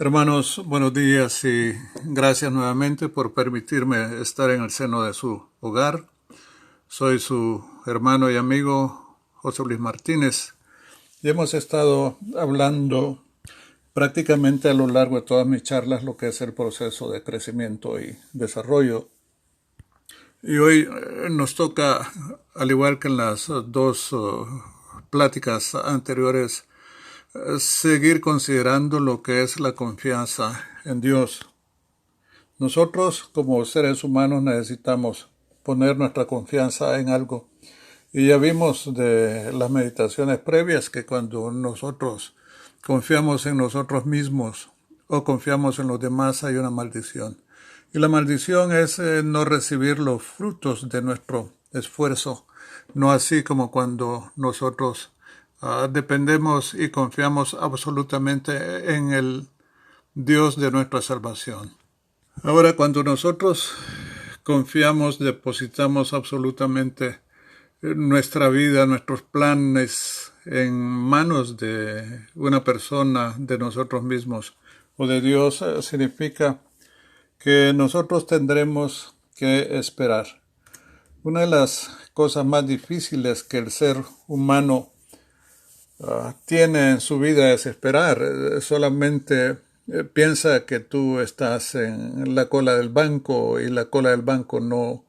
Hermanos, buenos días y gracias nuevamente por permitirme estar en el seno de su hogar. Soy su hermano y amigo José Luis Martínez y hemos estado hablando prácticamente a lo largo de todas mis charlas lo que es el proceso de crecimiento y desarrollo. Y hoy nos toca, al igual que en las dos pláticas anteriores, seguir considerando lo que es la confianza en Dios. Nosotros como seres humanos necesitamos poner nuestra confianza en algo. Y ya vimos de las meditaciones previas que cuando nosotros confiamos en nosotros mismos o confiamos en los demás hay una maldición. Y la maldición es no recibir los frutos de nuestro esfuerzo, no así como cuando nosotros dependemos y confiamos absolutamente en el Dios de nuestra salvación. Ahora, cuando nosotros confiamos, depositamos absolutamente nuestra vida, nuestros planes en manos de una persona, de nosotros mismos o de Dios, significa que nosotros tendremos que esperar. Una de las cosas más difíciles que el ser humano tiene en su vida es esperar. Solamente piensa que tú estás en la cola del banco y la cola del banco no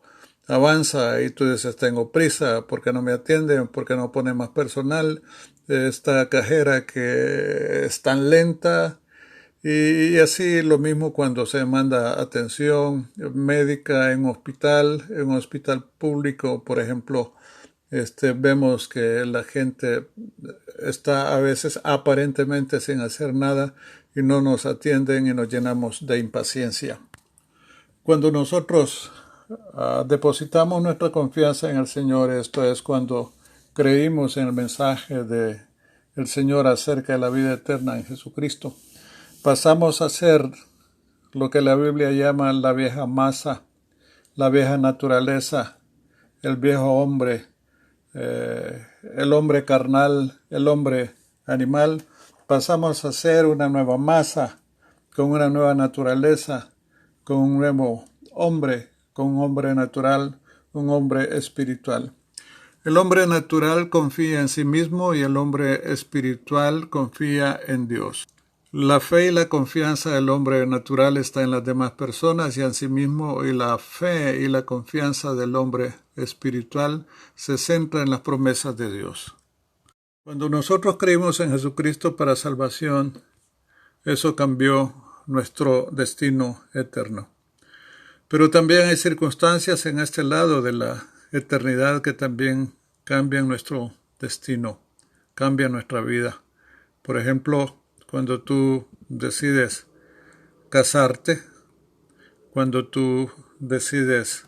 avanza y tú dices tengo prisa porque no me atienden, porque no pone más personal, esta cajera que es tan lenta y así lo mismo cuando se manda atención médica en un hospital público, por ejemplo. Vemos que la gente está a veces aparentemente sin hacer nada y no nos atienden y nos llenamos de impaciencia. Cuando nosotros depositamos nuestra confianza en el Señor, esto es cuando creímos en el mensaje de el Señor acerca de la vida eterna en Jesucristo, pasamos a ser lo que la Biblia llama la vieja masa, la vieja naturaleza, el viejo hombre, el hombre carnal, el hombre animal, pasamos a ser una nueva masa, con una nueva naturaleza, con un nuevo hombre, con un hombre natural, un hombre espiritual. El hombre natural confía en sí mismo y el hombre espiritual confía en Dios. La fe y la confianza del hombre natural está en las demás personas y en sí mismo, y la fe y la confianza del hombre espiritual se centra en las promesas de Dios. Cuando nosotros creímos en Jesucristo para salvación, eso cambió nuestro destino eterno. Pero también hay circunstancias en este lado de la eternidad que también cambian nuestro destino, cambian nuestra vida. Por ejemplo, cuando tú decides casarte, cuando tú decides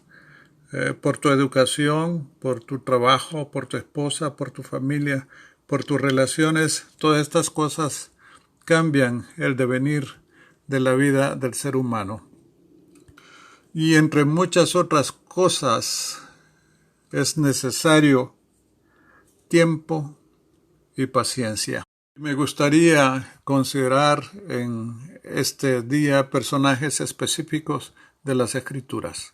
por tu educación, por tu trabajo, por tu esposa, por tu familia, por tus relaciones, todas estas cosas cambian el devenir de la vida del ser humano. Y entre muchas otras cosas es necesario tiempo y paciencia. Me gustaría considerar en este día personajes específicos de las Escrituras.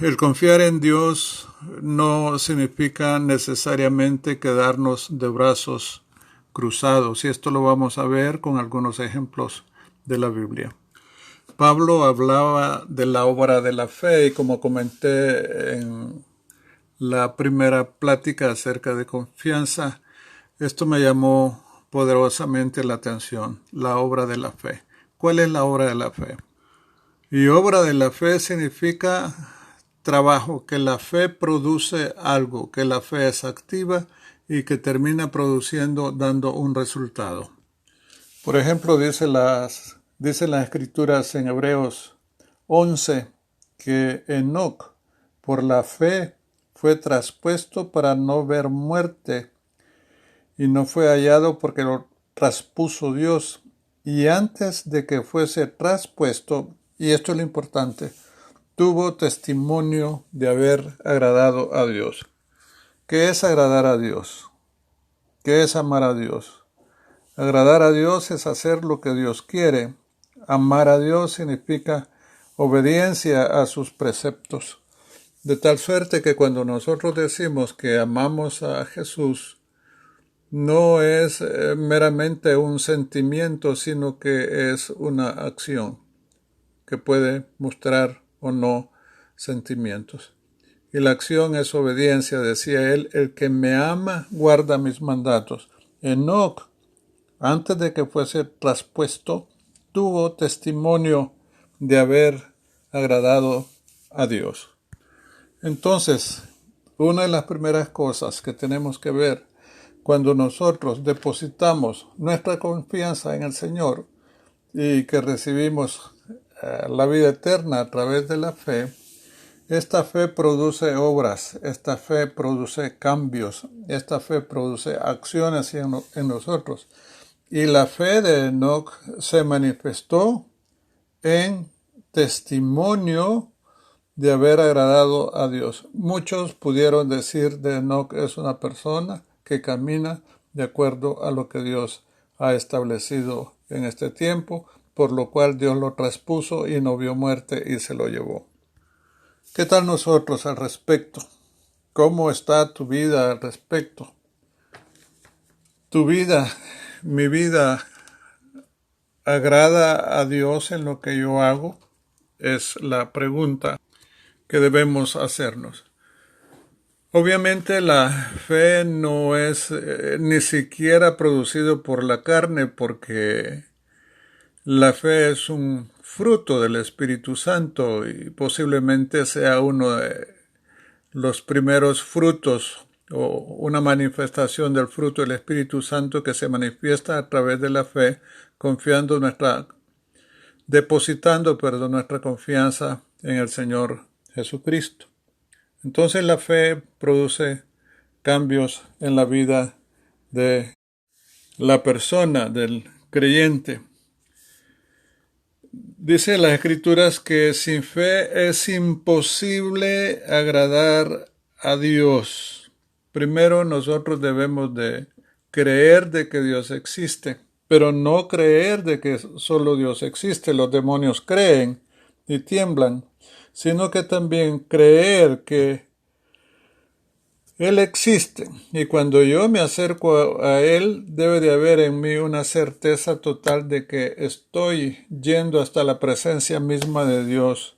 El confiar en Dios no significa necesariamente quedarnos de brazos cruzados, y esto lo vamos a ver con algunos ejemplos de la Biblia. Pablo hablaba de la obra de la fe y como comenté en la primera plática acerca de confianza, esto me llamó poderosamente la atención, la obra de la fe. ¿Cuál es la obra de la fe? Y obra de la fe significa trabajo, que la fe produce algo, que la fe es activa y que termina produciendo, dando un resultado. Por ejemplo, dice las escrituras en Hebreos 11 que Enoc por la fe fue traspuesto para no ver muerte y no fue hallado porque lo traspuso Dios. Y antes de que fuese traspuesto, y esto es lo importante, tuvo testimonio de haber agradado a Dios. ¿Qué es agradar a Dios? ¿Qué es amar a Dios? Agradar a Dios es hacer lo que Dios quiere, Amar a Dios significa obediencia a sus preceptos. De tal suerte que cuando nosotros decimos que amamos a Jesús, no es meramente un sentimiento, sino que es una acción que puede mostrar o no sentimientos. Y la acción es obediencia, decía él, el que me ama guarda mis mandatos. Enoc, antes de que fuese traspuesto, tuvo testimonio de haber agradado a Dios. Entonces, una de las primeras cosas que tenemos que ver cuando nosotros depositamos nuestra confianza en el Señor y que recibimos la vida eterna a través de la fe, esta fe produce obras, esta fe produce cambios, esta fe produce acciones en nosotros. Y la fe de Enoc se manifestó en testimonio de haber agradado a Dios. Muchos pudieron decir de Enoc es una persona que camina de acuerdo a lo que Dios ha establecido en este tiempo, por lo cual Dios lo traspuso y no vio muerte y se lo llevó. ¿Qué tal nosotros al respecto? ¿Cómo está tu vida al respecto? ¿Tu vida, mi vida, agrada a Dios en lo que yo hago? Es la pregunta que debemos hacernos. Obviamente la fe no es ni siquiera producido por la carne, porque la fe es un fruto del Espíritu Santo y posiblemente sea uno de los primeros frutos o una manifestación del fruto del Espíritu Santo que se manifiesta a través de la fe, depositando nuestra confianza en el Señor Jesucristo. Entonces la fe produce cambios en la vida de la persona, del creyente. Dice en las Escrituras que sin fe es imposible agradar a Dios. Primero nosotros debemos de creer de que Dios existe, pero no creer de que solo Dios existe. Los demonios creen y tiemblan, sino que también creer que Él existe, y cuando yo me acerco a Él, debe de haber en mí una certeza total de que estoy yendo hasta la presencia misma de Dios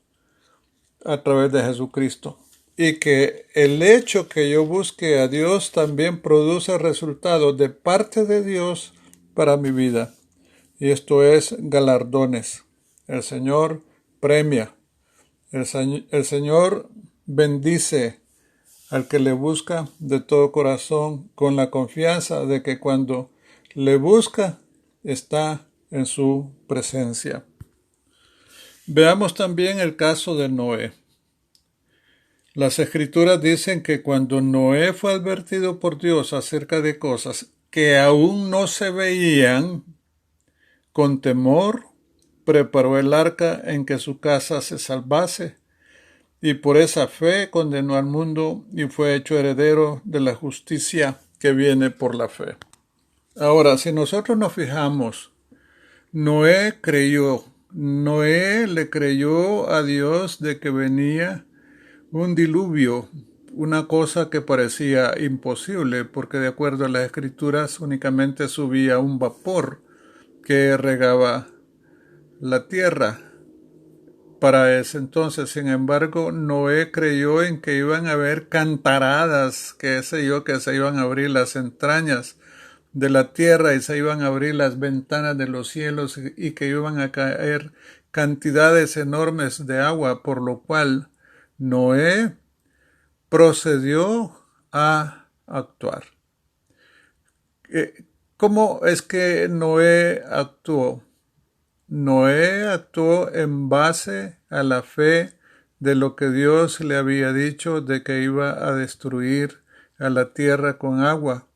a través de Jesucristo. Y que el hecho que yo busque a Dios también produce resultados de parte de Dios para mi vida. Y esto es galardones. El Señor premia. El Señor bendice al que le busca de todo corazón, con la confianza de que cuando le busca está en su presencia. Veamos también el caso de Noé. Las Escrituras dicen que cuando Noé fue advertido por Dios acerca de cosas que aún no se veían, con temor preparó el arca en que su casa se salvase, y por esa fe condenó al mundo y fue hecho heredero de la justicia que viene por la fe. Ahora, si nosotros nos fijamos, Noé le creyó a Dios de que venía un diluvio, una cosa que parecía imposible, porque de acuerdo a las Escrituras únicamente subía un vapor que regaba la tierra. Para ese entonces, sin embargo, Noé creyó en que iban a haber cantaradas, que se iban a abrir las entrañas de la tierra y se iban a abrir las ventanas de los cielos y que iban a caer cantidades enormes de agua, por lo cual Noé procedió a actuar. ¿Cómo es que Noé actuó? Noé actuó en base a la fe de lo que Dios le había dicho de que iba a destruir a la tierra con agua.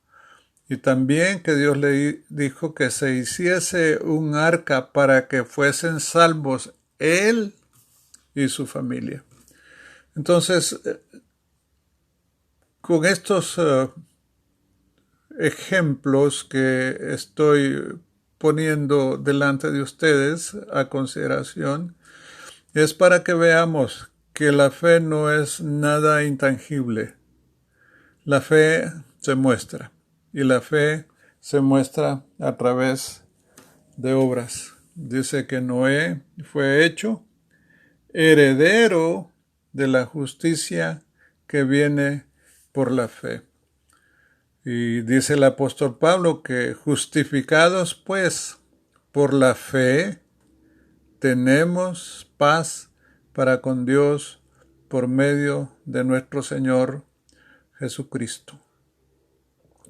Y también que Dios le dijo que se hiciese un arca para que fuesen salvos él y su familia. Entonces, con estos ejemplos que estoy poniendo delante de ustedes a consideración es para que veamos que la fe no es nada intangible. La fe se muestra, y la fe se muestra a través de obras. Dice que Noé fue hecho heredero de la justicia que viene por la fe. Y dice el apóstol Pablo que justificados pues por la fe tenemos paz para con Dios por medio de nuestro Señor Jesucristo.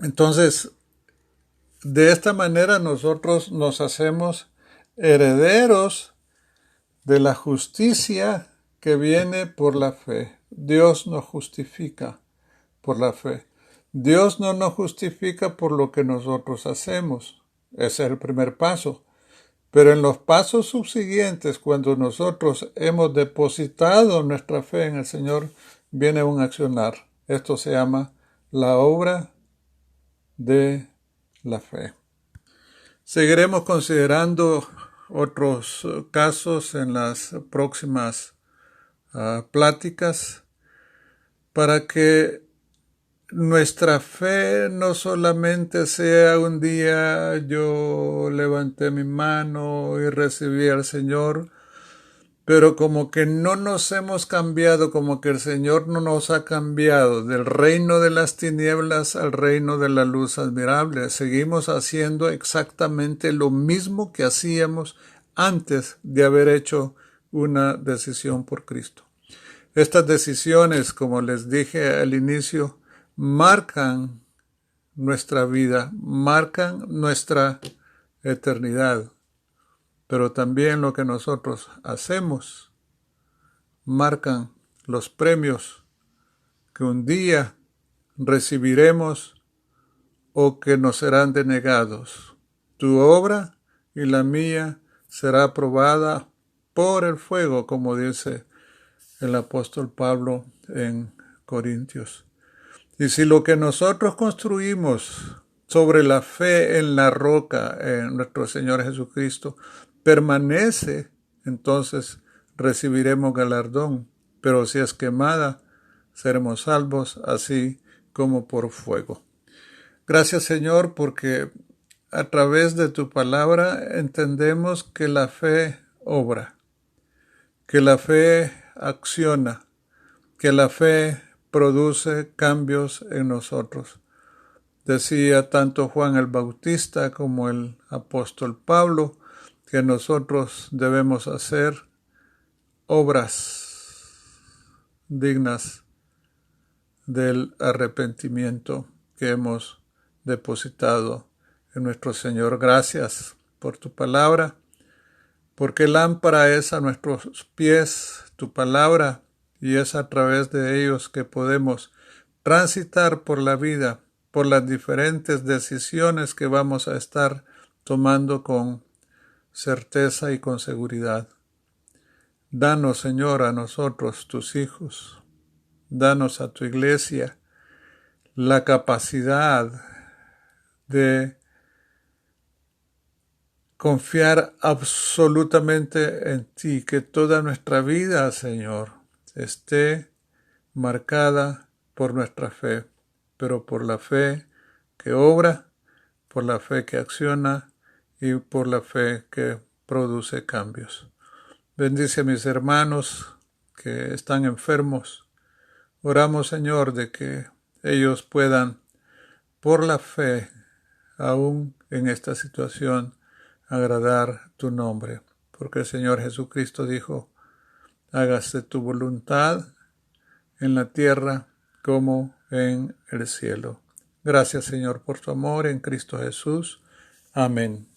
Entonces, de esta manera nosotros nos hacemos herederos de la justicia que viene por la fe. Dios nos justifica por la fe. Dios no nos justifica por lo que nosotros hacemos. Ese es el primer paso. Pero en los pasos subsiguientes, cuando nosotros hemos depositado nuestra fe en el Señor, viene un accionar. Esto se llama la obra de la fe. Seguiremos considerando otros casos en las próximas pláticas para que nuestra fe no solamente sea un día yo levanté mi mano y recibí al Señor, pero como que no nos hemos cambiado, como que el Señor no nos ha cambiado del reino de las tinieblas al reino de la luz admirable. Seguimos haciendo exactamente lo mismo que hacíamos antes de haber hecho una decisión por Cristo. Estas decisiones, como les dije al inicio, marcan nuestra vida, marcan nuestra eternidad, pero también lo que nosotros hacemos marcan los premios que un día recibiremos o que nos serán denegados. Tu obra y la mía será aprobada por el fuego, como dice el apóstol Pablo en Corintios. Y si lo que nosotros construimos sobre la fe en la roca, en nuestro Señor Jesucristo, permanece, entonces recibiremos galardón. Pero si es quemada, seremos salvos así como por fuego. Gracias, Señor, porque a través de tu palabra entendemos que la fe obra, que la fe acciona, que la fe produce cambios en nosotros. Decía tanto Juan el Bautista como el apóstol Pablo que nosotros debemos hacer obras dignas del arrepentimiento que hemos depositado en nuestro Señor. Gracias por tu palabra, porque lámpara es a nuestros pies tu palabra, y es a través de ellos que podemos transitar por la vida, por las diferentes decisiones que vamos a estar tomando con certeza y con seguridad. Danos, Señor, a nosotros, tus hijos, danos a tu iglesia la capacidad de confiar absolutamente en ti, que toda nuestra vida, Señor, esté marcada por nuestra fe, pero por la fe que obra, por la fe que acciona y por la fe que produce cambios. Bendice a mis hermanos que están enfermos. Oramos, Señor, de que ellos puedan, por la fe, aún en esta situación, agradar tu nombre. Porque el Señor Jesucristo dijo, hágase tu voluntad en la tierra como en el cielo. Gracias, Señor, por tu amor en Cristo Jesús. Amén.